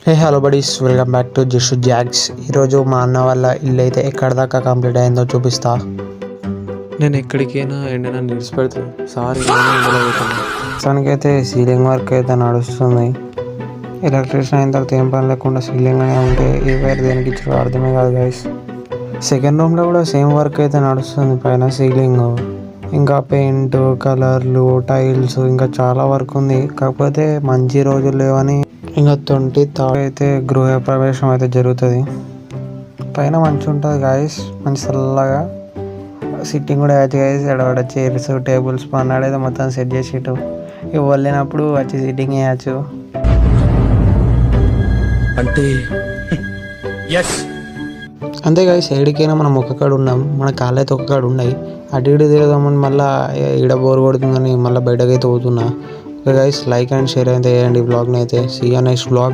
Hey hello buddies, welcome back to just Jacks. ఈరోజు మా అన్న వాళ్ళ ఇల్లు అయితే ఎక్కడ దాకా కంప్లీట్ అయిందో చూపిస్తా. నేను ఎక్కడికైనా ఎండన నిడిచిపెడితే సారీ ప్రస్తుతానికైతే సీలింగ్ వర్క్ అయితే నడుస్తుంది. ఎలక్ట్రీషియన్ అయిన తర్వాత ఏం పని లేకుండా సీలింగ్ అనే ఉంటే ఏ వైర్ దేనికి ఇచ్చారో అర్థమే కాదు గైస్. సెకండ్ రూమ్లో కూడా సేమ్ వర్క్ అయితే నడుస్తుంది. పైన సీలింగ్, ఇంకా పెయింట్, కలర్లు, టైల్స్, ఇంకా చాలా వర్క్ ఉంది. కాకపోతే మంచి రోజులు లేవని ఇంకా 20th అయితే గృహ ప్రవేశం అయితే జరుగుతుంది. పైన మంచి ఉంటుంది గాయస్, మంచి చల్లగా సిట్టింగ్ కూడా వేయచ్చు గాయస్. ఎడబడ చైర్స్, టేబుల్స్ పన్నాడైతే మొత్తం సెట్ చేసేటు ఇవి వెళ్ళినప్పుడు వచ్చి సిట్టింగ్ వేయచ్చు. అంటే అంతే గాయస్, ఏడికైనా మనం ఒక్కకాడు ఉన్నాం, మన కాళ్ళైతే ఒక్కకాడు ఉన్నాయి. అటు ఇటు తిరగదామని మళ్ళీ ఈడ బోర్ కొడుతుందని మళ్ళీ బయటకైతే పోతున్నా. Okay guys, like and share అయితే వేయండి బ్లాగ్ని అయితే. See you next blog.